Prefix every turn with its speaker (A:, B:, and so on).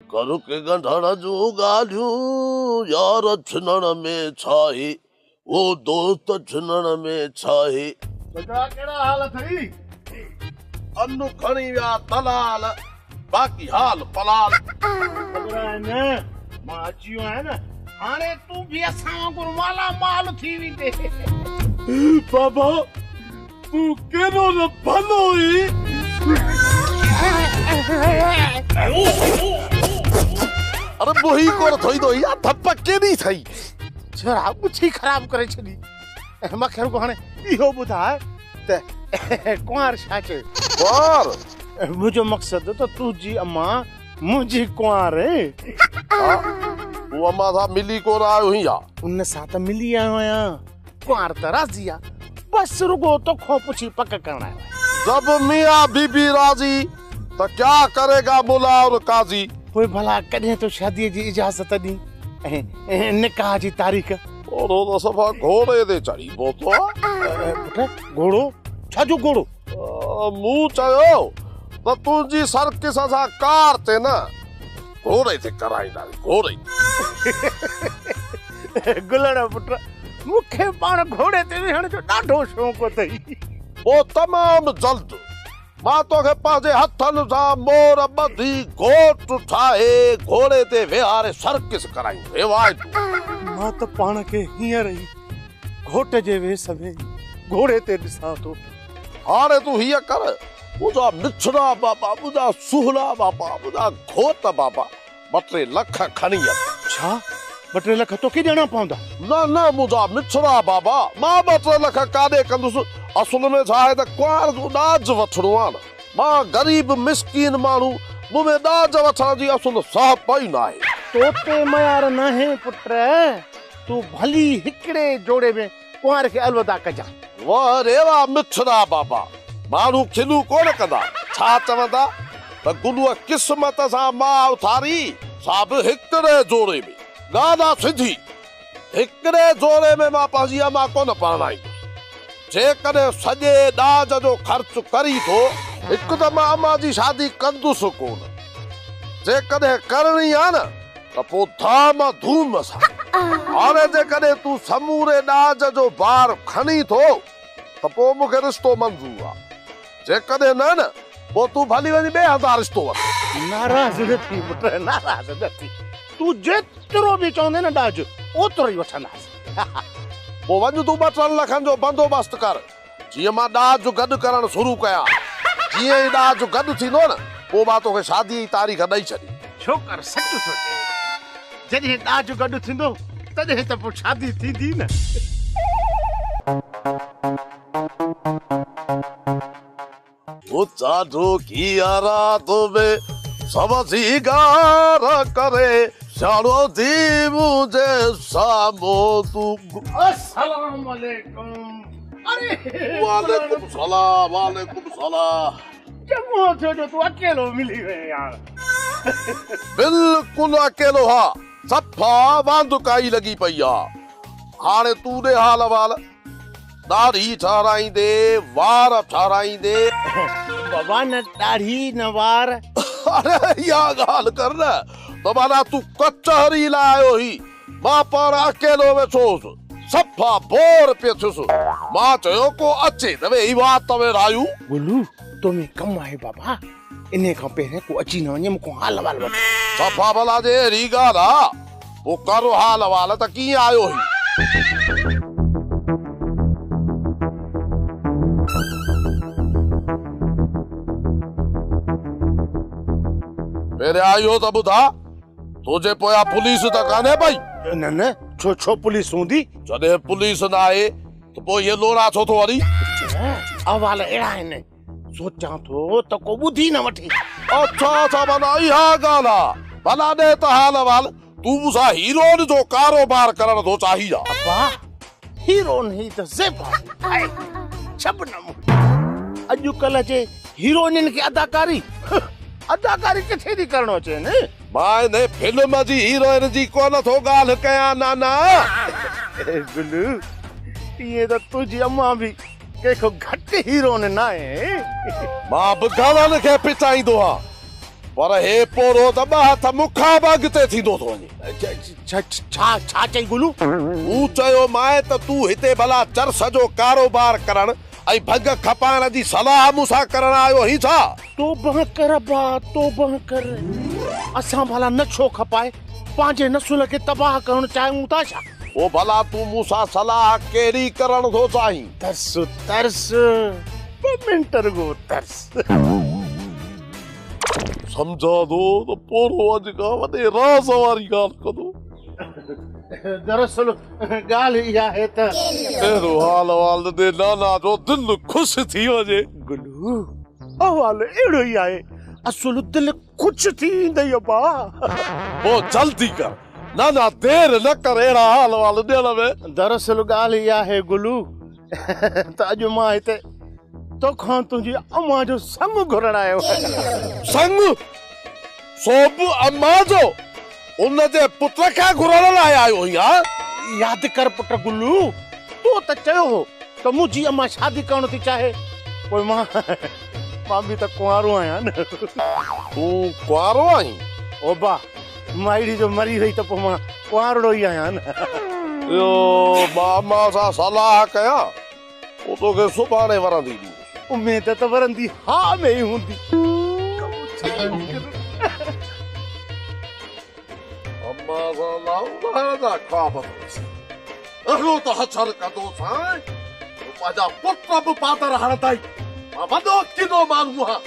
A: कर के गंढण जूं ॻाल्हियूं यार छिनण में छाहे वो दोस्त छिनण में छाहे।
B: तुंहिंजा कहिड़ा हाल अथई?
A: अनु खणी विया दलाल बाक़ी हाल पलाल।
B: ख़बर आहे न मां अची वियो आहियां न हाणे तूं बि असां वांगुरु माला माल थी वेंदे।
A: बाबा तूं केॾो न भलो हुई। अरे मोही कोन थई तो या थप्पा केॾी थई
B: जरा मुछी ख़राब करे छॾी। मूंखे रुगो हाणे इहो ॿुधाए त कुंवार छा चए?
A: कुंवार
B: मुंहिंजो मक़सदु त तुंहिंजी अम्मा मुंहिंजी कुंवार
A: तूं अम्मा सां मिली कोन आयो ही आहे?
B: उन सां त मिली आयो आहियां, कुंवार त राज़ी आहे, बस रुगो तोखां पुछी पक करणु आयो आहियां।
A: जब मियां बीबी राज़ी त क्या करेगा मुला और काज़ी।
B: पोइ भला कॾहिं तो शादीअ जी इजाज़त ॾी ऐं निकाह जी तारीख़?
A: ओड़ो त सफ़ा घोड़े ते चढ़ी पहुतो आहे।
B: पुट घोड़ो छाजो घोड़ो?
A: मूं चयो त तुंहिंजी सर्किस सां कार ते न घोड़े ते कराईंदासीं घोड़े।
B: गुलड़ पुट मूंखे पाण घोड़े ते वेहण जो ॾाढो शौक़ु अथई।
A: पोइ तमामु जल्द मां तोखे पंहिंजे हथनि सां मोर ॿधी घोट ठाहे घोड़े ते वेहारे सर्किस कराई रिवायतूं।
B: मां त पाण खे हींअर ई घोट जे वेस में घोड़े ते ॾिसां थो।
A: हाणे तूं हीअ कर मुंहिंजा मिछड़ा बाबा मुंहिंजा सुहला बाबा मुंहिंजा घोट बाबा 2-3 लख खणी अच।
B: छा 2-3 लख तोखे ॾियणा पवंदा?
A: न न मुंहिंजा मिछड़ा बाबा मां 2-3 लख काॾे कंदुसि। असुल में छा आहे त कुंवार जो ॾाज वठिणो आहे न। मां ग़रीब मिसकीन माण्हू मूंमें ॾाज वठण जी असुल सह पई न आहे।
B: तोते मयार नाहे पुट, तूं भली हिकिड़े जोड़े में कुंवार खे अलविदा कजां।
A: वाह रे वाह मिछड़ा बाबा माण्हू खिलू कोन कंदा। छा चवंदा त गुलूअ क़िस्मत सां मां उथारी सा बि हिकिड़े जोड़े में। ॻाल्हि सिधी हिकिड़े जोड़े में मां पंहिंजी अम्मा कोन परणाईंदुसि। जेकॾहिं सॼे ॾाज जो ख़र्च करी थो हिकु त मां अम्मा जी शादी कंदुसि कोन। जेकॾहिं करणी आहे न त पोइ धाम धूम सां। हाणे जेकॾहिं तूं समूरे ॾाज जो भार खणी थो त पोइ मूंखे रिश्तो मंज़ूर आहे। जेकॾहिं न न पोइ तूं भली वञी ॿिए हंधा रिश्तो वठ।
B: नाराज़ न थी पुट, नाराज़ न थी। तूं जेतिरो बि चवंदे न ॾाज ओतिरो ई वठंदासीं।
A: पोइ वञ तूं 2-3 लखनि जो बंदोबस्तु कर। जीअं मां ॾाज गॾु करणु शुरू कयां जीअं ई ॾाज गॾु थींदो न पोइ मां तोखे शादीअ जी तारीख़ ॾेई छॾी।
B: छोकर सच सोचे जॾहिं ॾाज गॾु थींदो तॾहिं त पोइ शादी थींदी न।
A: चाढो की रात में सबसी गार करे शाड़ो थी मुझे सामो तू।
B: अस्सलाम वालेकुम। अरे
A: वालेकुम सलाम वालेकुम सलाम।
B: चङो थियो जो तूं अकेलो मिली वए यार।
A: बिल्कुल अकेलो हा सफ़ा वांदुकाई लगी पई आहे। हाणे तूं ॾे हाल वाल दाढ़ी ठाराईंदे वार ठाराईंदे।
B: बाबा न दाढ़ी न वार।
A: अरे इहा ॻाल्हि कर न त माना तूं कचहरी लाइ आयो ही मां पाण अकेलो वेठोसि सफ़ा बोर पियो थियुसि। मां चयो को अचे त वेही वात में रायूं।
B: गुलू तो में कम आहे बाबा इन खां पहिरियों को अची न वञे मूंखां हाल वाल वठ।
A: सफ़ा भला जे अहिड़ी ॻाल्हि आहे पोइ कर हाल वाल त कीअं आयो ही? मेरे आयो त ॿुधा तुंहिंजे पोयां पुलिस त कान्हे पई?
B: न न छो छो पुलिस हूंदी?
A: जॾहिं पुलिस न आहे त पोइ इहे लोड़ा छो थो वरी?
B: अहवाल अहिड़ा आहिनि सोचां थो त को ॿुधी न वठे।
A: अच्छा अच्छा माना इहा ॻाल्हि आहे। भला ॾे त हाल वाल तूं मूंसां हीरोइन जो कारोबार करण थो चाही आहे?
B: अब्बा हीरोइन ही त ज़ेबा आहे शबनम। अॼुकल्ह जे हीरोइननि खे अदाकारी अदाकारी किथे थी करणो अचे न।
A: मां इन फिल्म जी हीरोइन जी कोन थो ॻाल्हि कयां नाना।
B: गुलू ईअं त तुंहिंजी अम्मा बि कंहिंखो घटि हीरोइन न आहे।
A: मां बि घणनि खे पिचाईंदो आहियां पर हे पोरो त ॿ हथ मुखां बि अॻिते थींदो थो वञे।
B: छा चई गुलू?
A: मूं चयो माए त तूं हिते भला चरस जो कारोबार करण ऐं भंग खपाइण जी सलाह मूंसां करण आयो ही छा?
B: तोबह कर बा, तोबह कर। असां भला न छो खपाए, पंहिंजे नसुल खे तबाह करण चाहियूं था छा?
A: ओ भला तूं मूंसां सलाह कहिड़ी करण थो चाहीं?
B: तरस तरस, ॿ मिंट रुगो तरस।
A: सम्झा थो त पोरो अॼु खां वॾे राज़ वारी ॻाल्हि कंदो।
B: दरअसल ॻाल्हि इहा आहे त
A: अहिड़ो हाल वाल ॾे नाना जो दिलि ख़ुशि थी वञे।
B: गुलू अहवाल अहिड़ो ई आहे, असुल दिलि ख़ुशि थी ईंदई बा।
A: पोइ जल्दी कर नाना, देर न कर अहिड़ा हाल वाल ॾियण में।
B: दरअसल ॻाल्हि इहा आहे गुलू त अॼु मां हिते तोखां तुंहिंजी अम्मा जो संग घुरण आयो आहियां।
A: संग? सोब अम्मा जो? उन जे पुट खे घुरण लाइ आयो आहीं?
B: यादि कर पुट गुलू, तो त चयो हो त मुंहिंजी अम्मा शादी करण थी चाहे। पोइ मां बि त कुंवारो आहियां न।
A: तूं कुंवारो आहीं?
B: ओ बा, माइड़ी जो मरी वई त पोइ मां कुंवारो ई आहियां न।
A: यो मां अम्मा सां सलाह कयां, पोइ तोखे सुभाणे वरंदी।
B: उमेद त वरंदी हा में ई हूंदी।
A: अम्मा सां लाउंदा जा ख्वाब अहिड़ो त हछर कंदो साईं, पंहिंजा पुट बि पादर हणंदाई। मां वॾो किनो माण्हू आहियां।